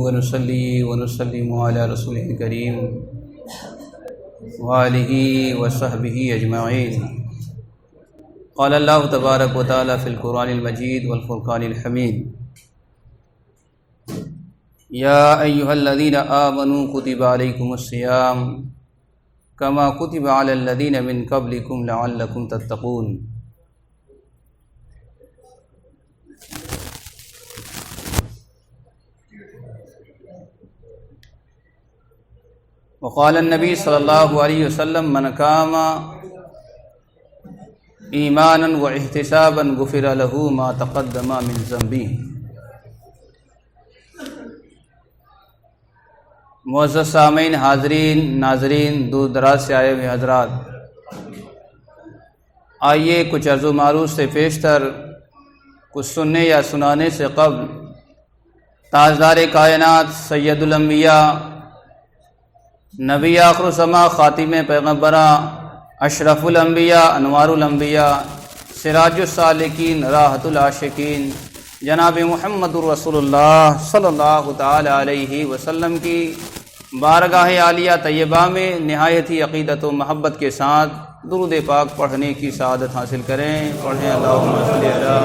ونصلي ونسلم على رسوله الكريم وآله وصحبه أجمعين. قال الله تبارك وتعالى في القرآن المجيد والفرقان الحميد: يا أيها الذين آمنوا كتب عليكم الصيام كما كتب على الذين من قبلكم لعلكم تتقون. وقال النبي صلى الله عليه وسلم: من قام ایمانا و احتسابا غفر له ما تقدم من ذنبه. معزز سامعین، حاضرین، ناظرین، دور دراز سے آئے ہوئے حضرات، آئیے کچھ عرض و معروض سے پیشتر کچھ سننے یا سنانے سے قبل تاجدار کائنات، سید الانبیاء، نبی آخر الزماں، خاتم پیغمبراں، اشرف الانبیاء، انوار الانبیاء، سراج السالکین، راحت العاشقین، جناب محمد رسول اللہ صلی اللہ تعالی علیہ وسلم کی بارگاہ عالیہ طیبہ میں نہایت ہی عقیدت و محبت کے ساتھ درود پاک پڑھنے کی سعادت حاصل کریں. پڑھیں اللہم صلی علی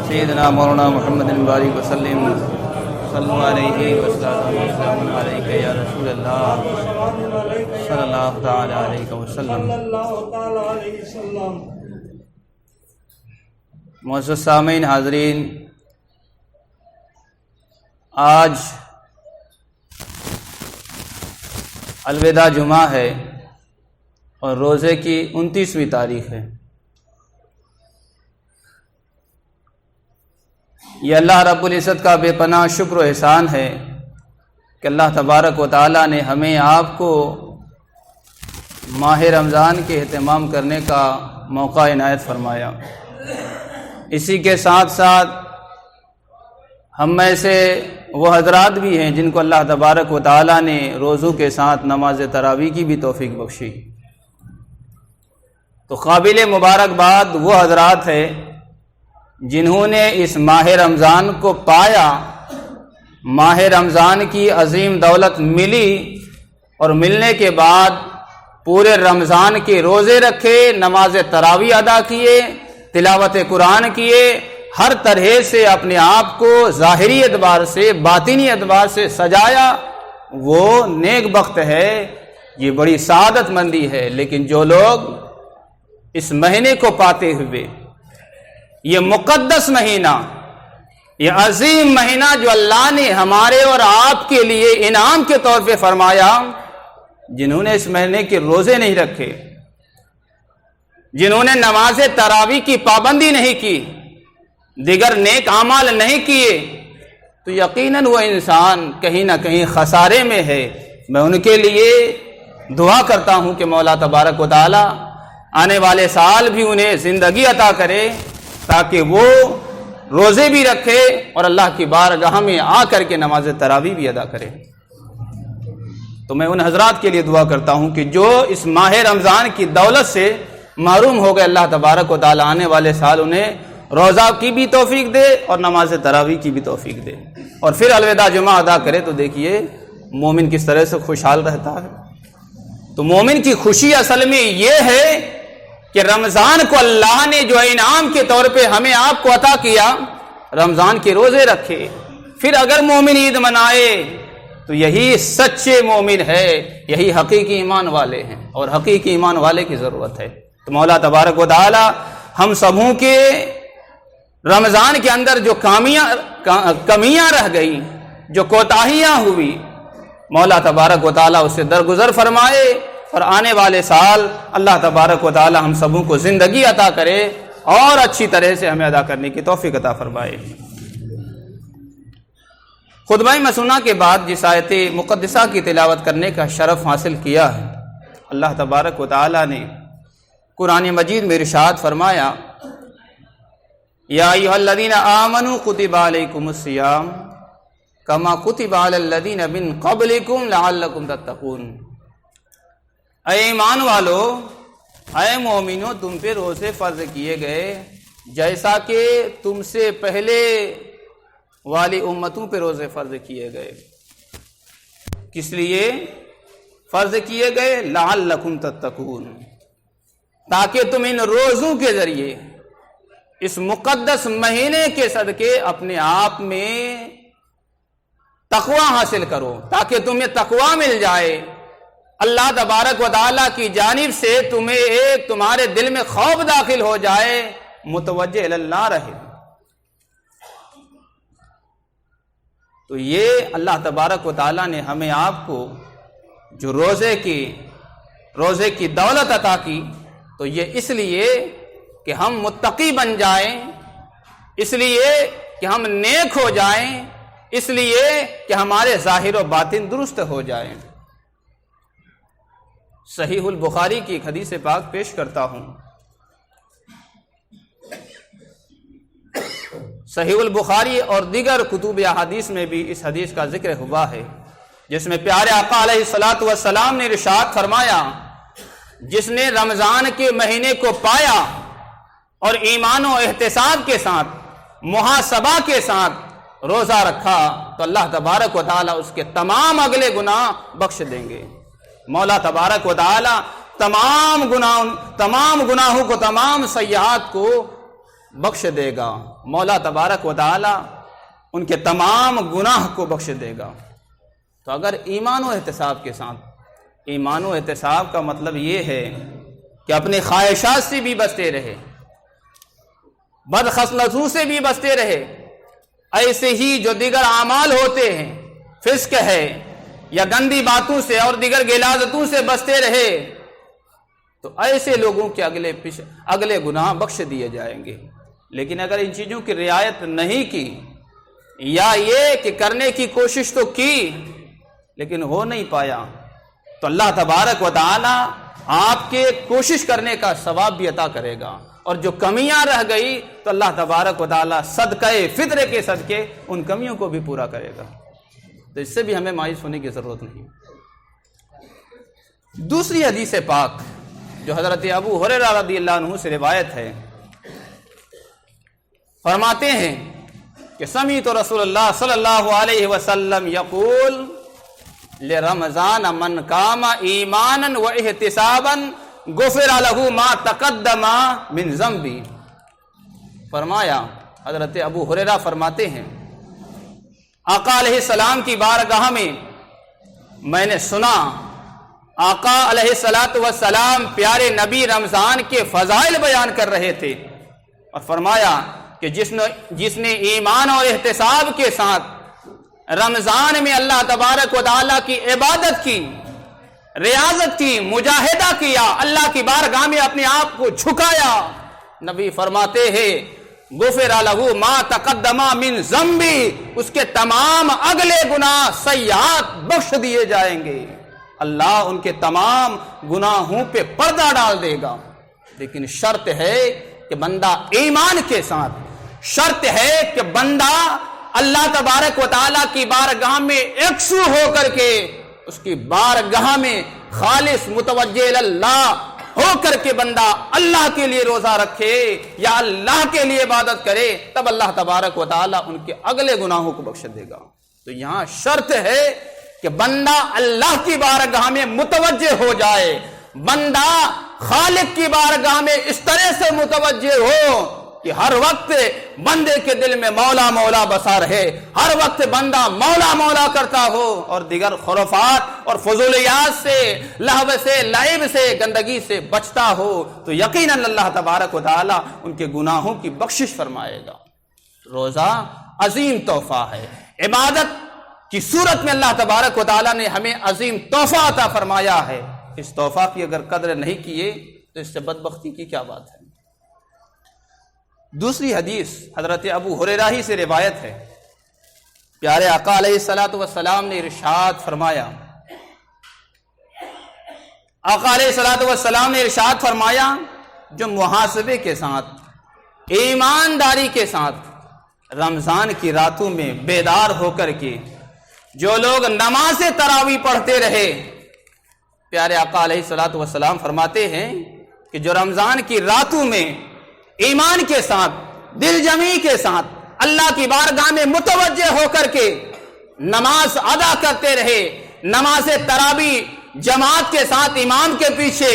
سیدنا مولانا محمد بارک وسلم. صلو علیہ وسلم علیک یا رسول اللہ صلی اللہ تعالی علیہ وسلم. معزز سامعین، حاضرین، آج الوداع جمعہ ہے اور روزے کی 29ویں تاریخ ہے. یہ اللہ رب العزت کا بے پناہ شکر و احسان ہے کہ اللہ تبارک و تعالی نے ہمیں آپ کو ماہ رمضان کے اہتمام کرنے کا موقع عنایت فرمایا. اسی کے ساتھ ساتھ ہم میں سے وہ حضرات بھی ہیں جن کو اللہ تبارک و تعالی نے روزوں کے ساتھ نماز تراویح کی بھی توفیق بخشی. تو قابل مبارکباد وہ حضرات ہیں جنہوں نے اس ماہ رمضان کو پایا، ماہ رمضان کی عظیم دولت ملی اور ملنے کے بعد پورے رمضان کے روزے رکھے، نماز تراویح ادا کیے، تلاوت قرآن کیے، ہر طرح سے اپنے آپ کو ظاہری اعتبار سے، باطنی اعتبار سے سجایا. وہ نیک بخت ہے، یہ بڑی سعادت مندی ہے. لیکن جو لوگ اس مہینے کو پاتے ہوئے، یہ مقدس مہینہ، یہ عظیم مہینہ جو اللہ نے ہمارے اور آپ کے لیے انعام کے طور پہ فرمایا، جنہوں نے اس مہینے کے روزے نہیں رکھے، جنہوں نے نماز تراویح کی پابندی نہیں کی، دیگر نیک اعمال نہیں کیے، تو یقیناً وہ انسان کہیں نہ کہیں خسارے میں ہے. میں ان کے لیے دعا کرتا ہوں کہ مولا تبارک و تعالی آنے والے سال بھی انہیں زندگی عطا کرے تاکہ وہ روزے بھی رکھے اور اللہ کی بارگاہ میں آ کر کے نماز تراویح بھی ادا کرے. تو میں ان حضرات کے لیے دعا کرتا ہوں کہ جو اس ماہ رمضان کی دولت سے محروم ہو گئے، اللہ تبارک و تعالی آنے والے سال انہیں روزہ کی بھی توفیق دے اور نماز تراویح کی بھی توفیق دے، اور پھر الوداع جمعہ ادا کرے. تو دیکھیے مومن کس طرح سے خوشحال رہتا ہے. تو مومن کی خوشی اصل میں یہ ہے کہ رمضان کو اللہ نے جو انعام کے طور پہ ہمیں آپ کو عطا کیا، رمضان کے روزے رکھے، پھر اگر مومن عید منائے تو یہی سچے مومن ہے، یہی حقیقی ایمان والے ہیں، اور حقیقی ایمان والے کی ضرورت ہے. تو مولا تبارک و تعالی ہم سبوں کے رمضان کے اندر جو کمیاں رہ گئیں، جو کوتاہیاں ہوئی، مولا تبارک و تعالی اسے درگزر فرمائے، اور آنے والے سال اللہ تبارک و تعالی ہم سبوں کو زندگی عطا کرے اور اچھی طرح سے ہمیں ادا کرنے کی توفیق عطا فرمائے. خطبہ مسنونہ کے بعد جس آیت مقدسہ کی تلاوت کرنے کا شرف حاصل کیا ہے، اللہ تبارک و تعالی نے قرآن مجید میں ارشاد فرمایا: یا ایھا الذین آمنوا کتب علیکم الصیام کما کتب علی الذین من قبلکم لعلکم تتقون. اے ایمان والو، اے مومنو، تم پہ روزے فرض کیے گئے جیسا کہ تم سے پہلے والی امتوں پہ روزے فرض کیے گئے. کس لیے فرض کیے گئے؟ لعلکم تتقون، تاکہ تم ان روزوں کے ذریعے اس مقدس مہینے کے صدقے اپنے آپ میں تقوی حاصل کرو، تاکہ تمہیں تقوی مل جائے. اللہ تبارک و تعالیٰ کی جانب سے تمہیں ایک تمہارے دل میں خوف داخل ہو جائے، متوجہ اللہ رہے. تو یہ اللہ تبارک و تعالیٰ نے ہمیں آپ کو جو روزے کی دولت عطا کی، تو یہ اس لیے کہ ہم متقی بن جائیں، اس لیے کہ ہم نیک ہو جائیں، اس لیے کہ ہمارے ظاہر و باطن درست ہو جائیں. صحیح البخاری کی ایک حدیث پاک پیش کرتا ہوں. صحیح البخاری اور دیگر کتب احادیث میں بھی اس حدیث کا ذکر ہوا ہے، جس میں پیارے آقا علیہ الصلوۃ والسلام نے ارشاد فرمایا، جس نے رمضان کے مہینے کو پایا اور ایمان و احتساب کے ساتھ، محاسبہ کے ساتھ روزہ رکھا، تو اللہ تبارک و تعالیٰ اس کے تمام اگلے گناہ بخش دیں گے. مولا تبارک و تعالیٰ تمام گناہوں کو، تمام سیئات کو بخش دے گا. مولا تبارک و تعالیٰ ان کے تمام گناہ کو بخش دے گا. تو اگر ایمان و احتساب کے ساتھ، ایمان و احتساب کا مطلب یہ ہے کہ اپنے خواہشات سے بھی بچتے رہے، بد خصلتوں سے بھی بچتے رہے، ایسے ہی جو دیگر اعمال ہوتے ہیں، فسق ہے یا گندی باتوں سے اور دیگر غلاظتوں سے بچتے رہے، تو ایسے لوگوں کے اگلے گناہ بخش دیے جائیں گے. لیکن اگر ان چیزوں کی رعایت نہیں کی، یا یہ کہ کرنے کی کوشش تو کی لیکن ہو نہیں پایا، تو اللہ تبارک و تعالی آپ کے کوشش کرنے کا ثواب بھی عطا کرے گا، اور جو کمیاں رہ گئی تو اللہ تبارک و تعالی صدقہ فطرے کے صدقے ان کمیوں کو بھی پورا کرے گا. تو اس سے بھی ہمیں مایوس ہونے کی ضرورت نہیں. دوسری حدیث پاک جو حضرت ابو ہریرہ رضی اللہ عنہ سے روایت ہے، فرماتے ہیں کہ سمعت رسول اللہ صلی اللہ علیہ وسلم یقول لرمضان من قام ایمانا و احتسابا غفر له ما تقدم من ذنبی. فرمایا، حضرت ابو ہریرہ فرماتے ہیں، آقا علیہ السلام کی بارگاہ میں نے سنا آقا علیہ الصلوۃ والسلام پیارے نبی رمضان کے فضائل بیان کر رہے تھے، اور فرمایا کہ جس نے ایمان اور احتساب کے ساتھ رمضان میں اللہ تبارک و تعالیٰ کی عبادت کی، ریاضت کی، مجاہدہ کیا، اللہ کی بارگاہ میں اپنے آپ کو جھکایا، نبی فرماتے ہیں غفر لہ ما تقدم من ذنبی، اس کے تمام اگلے گناہ سیئات بخش دیے جائیں گے. اللہ ان کے تمام گناہوں پہ پردہ ڈال دے گا. لیکن شرط ہے کہ بندہ ایمان کے ساتھ، شرط ہے کہ بندہ اللہ تبارک و تعالیٰ کی بارگاہ میں یکسو ہو کر کے، اس کی بارگاہ میں خالص متوجہ اللہ ہو کر کے بندہ اللہ کے لیے روزہ رکھے یا اللہ کے لیے عبادت کرے، تب اللہ تبارک و تعالیٰ ان کے اگلے گناہوں کو بخش دے گا. تو یہاں شرط ہے کہ بندہ اللہ کی بارگاہ میں متوجہ ہو جائے، بندہ خالق کی بارگاہ میں اس طرح سے متوجہ ہو کہ ہر وقت بندے کے دل میں مولا مولا بسا رہے، ہر وقت بندہ مولا مولا کرتا ہو، اور دیگر خرافات اور فضولیات سے، لہو سے، لعب سے، گندگی سے بچتا ہو، تو یقیناً اللہ تبارک و تعالی ان کے گناہوں کی بخشش فرمائے گا. روزہ عظیم تحفہ ہے، عبادت کی صورت میں اللہ تبارک و تعالی نے ہمیں عظیم تحفہ عطا فرمایا ہے. اس تحفہ کی اگر قدر نہیں کیے تو اس سے بدبختی کی کیا بات ہے. دوسری حدیث حضرت ابو ہریرہ ہی سے روایت ہے، پیارے آقا علیہ الصلوۃ والسلام نے ارشاد فرمایا، آقا علیہ الصلوۃ والسلام نے ارشاد فرمایا، جو محاسبے کے ساتھ، ایمانداری کے ساتھ رمضان کی راتوں میں بیدار ہو کر کے جو لوگ نماز تراویح پڑھتے رہے، پیارے آقا علیہ الصلوۃ والسلام فرماتے ہیں کہ جو رمضان کی راتوں میں ایمان کے ساتھ، دل جمی کے ساتھ اللہ کی بارگاہ میں متوجہ ہو کر کے نماز ادا کرتے رہے، نماز تراویح جماعت کے ساتھ امام کے پیچھے،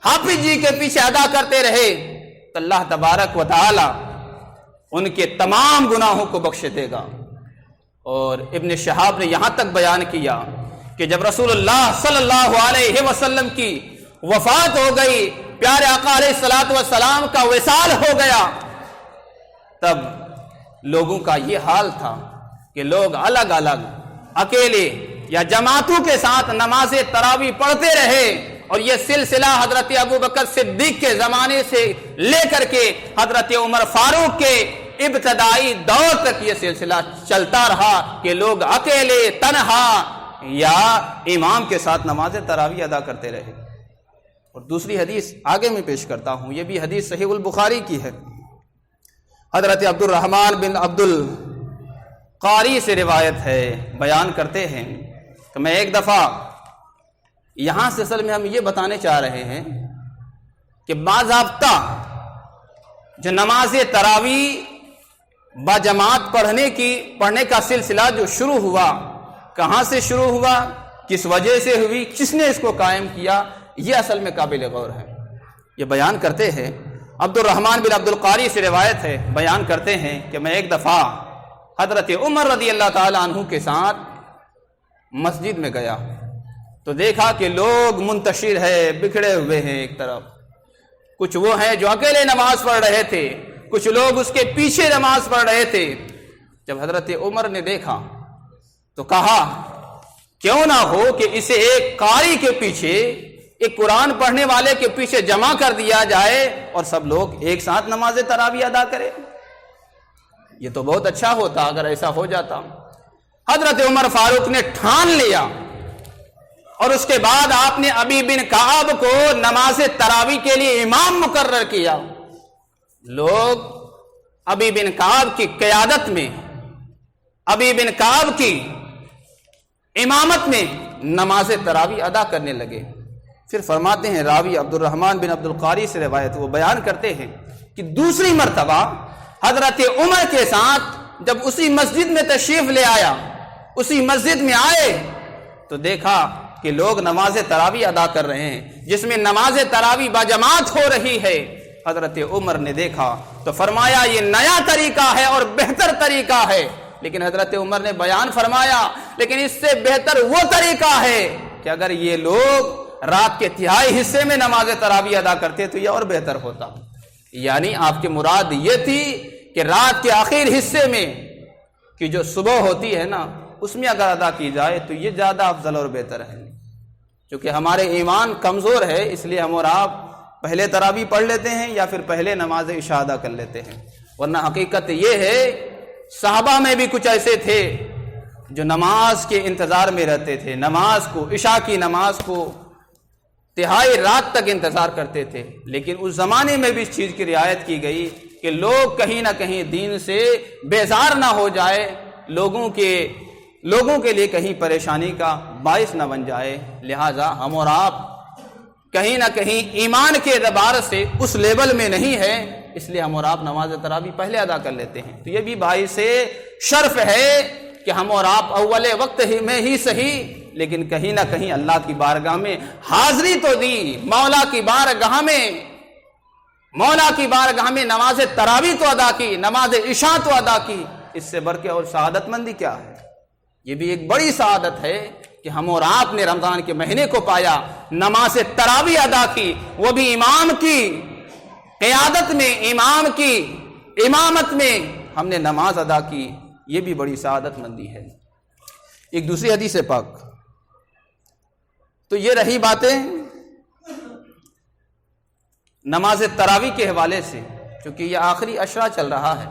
حافظ جی کے پیچھے ادا کرتے رہے، تو اللہ تبارک و تعالی ان کے تمام گناہوں کو بخش دے گا۔ اور ابن شہاب نے یہاں تک بیان کیا کہ جب رسول اللہ صلی اللہ علیہ وسلم کی وفات ہو گئی، پیارے آقا علیہ الصلوۃ والسلام کا وصال ہو گیا، تب لوگوں کا یہ حال تھا کہ لوگ الگ الگ اکیلے یا جماعتوں کے ساتھ نماز تراویح پڑھتے رہے، اور یہ سلسلہ حضرت ابو بکر صدیق کے زمانے سے لے کر کے حضرت عمر فاروق کے ابتدائی دور تک یہ سلسلہ چلتا رہا کہ لوگ اکیلے تنہا یا امام کے ساتھ نماز تراویح ادا کرتے رہے۔ اور دوسری حدیث آگے میں پیش کرتا ہوں، یہ بھی حدیث صحیح البخاری کی ہے، حضرت عبد الرحمن بن عبد القاری سے روایت ہے، بیان کرتے ہیں کہ میں ایک دفعہ، یہاں سے اصل میں ہم یہ بتانے چاہ رہے ہیں کہ باضابطہ جو نماز تراویح باجماعت پڑھنے کا سلسلہ جو شروع ہوا، کہاں سے شروع ہوا، کس وجہ سے ہوئی، کس نے اس کو قائم کیا، یہ اصل میں قابل غور ہے۔ یہ بیان کرتے ہیں، عبد الرحمن بن عبد القاری سے روایت ہے، بیان کرتے ہیں کہ میں ایک دفعہ حضرت عمر رضی اللہ تعالی عنہ کے ساتھ مسجد میں گیا تو دیکھا کہ لوگ منتشر ہے، بکھڑے ہوئے ہیں، ایک طرف کچھ وہ ہیں جو اکیلے نماز پڑھ رہے تھے، کچھ لوگ اس کے پیچھے نماز پڑھ رہے تھے۔ جب حضرت عمر نے دیکھا تو کہا کیوں نہ ہو کہ اسے ایک قاری کے پیچھے، ایک قرآن پڑھنے والے کے پیچھے جمع کر دیا جائے اور سب لوگ ایک ساتھ نماز تراویح ادا کرے۔ یہ تو بہت اچھا ہوتا اگر ایسا ہو جاتا۔ حضرت عمر فاروق نے ٹھان لیا اور اس کے بعد آپ نے ابی بن کعب کو نماز تراویح کے لیے امام مقرر کیا۔ لوگ ابی بن کعب کی قیادت میں، ابی بن کعب کی امامت میں نماز تراویح ادا کرنے لگے۔ پھر فرماتے ہیں راوی عبد الرحمن بن عبد القاری سے روایت، وہ بیان کرتے ہیں کہ دوسری مرتبہ حضرت عمر کے ساتھ جب اسی مسجد میں تشریف لے آیا، اسی مسجد میں آئے تو دیکھا کہ لوگ نماز تراویح ادا کر رہے ہیں، جس میں نماز تراویح باجماعت ہو رہی ہے۔ حضرت عمر نے دیکھا تو فرمایا یہ نیا طریقہ ہے اور بہتر طریقہ ہے، لیکن حضرت عمر نے بیان فرمایا لیکن اس سے بہتر وہ طریقہ ہے کہ اگر یہ لوگ رات کے تہائی حصے میں نماز تراویح ادا کرتے تو یہ اور بہتر ہوتا۔ یعنی آپ کی مراد یہ تھی کہ رات کے آخر حصے میں کہ جو صبح ہوتی ہے نا، اس میں اگر ادا کی جائے تو یہ زیادہ افضل اور بہتر ہے۔ چونکہ ہمارے ایمان کمزور ہے، اس لیے ہم اور آپ پہلے تراویح پڑھ لیتے ہیں یا پھر پہلے نماز عشاء ادا کر لیتے ہیں، ورنہ حقیقت یہ ہے صحابہ میں بھی کچھ ایسے تھے جو نماز کے انتظار میں رہتے تھے، نماز کو، عشاء کی نماز کو تہائی رات تک انتظار کرتے تھے۔ لیکن اس زمانے میں بھی اس چیز کی رعایت کی گئی کہ لوگ کہیں نہ کہیں دین سے بیزار نہ ہو جائے، لوگوں کے لیے کہیں پریشانی کا باعث نہ بن جائے، لہذا ہم اور آپ کہیں نہ کہیں ایمان کے اعتبار سے اس لیول میں نہیں ہے، اس لیے ہم اور آپ نماز تراویح پہلے ادا کر لیتے ہیں۔ تو یہ بھی باعث شرف ہے کہ ہم اور آپ اول وقت میں ہی صحیح لیکن کہیں نہ کہیں اللہ کی بارگاہ میں حاضری تو دی، مولا کی بارگاہ میں نماز تراویح تو ادا کی، نماز عشاء تو ادا کی۔ اس سے بڑھ کے اور سعادت مندی کیا ہے؟ یہ بھی ایک بڑی سعادت ہے کہ ہم اور آپ نے رمضان کے مہینے کو پایا، نماز تراویح ادا کی، وہ بھی امام کی قیادت میں، امام کی امامت میں ہم نے نماز ادا کی، یہ بھی بڑی سعادت مندی ہے۔ ایک دوسری حدیث پاک، تو یہ رہی باتیں نماز تراویح کے حوالے سے، چونکہ یہ آخری عشرہ چل رہا ہے۔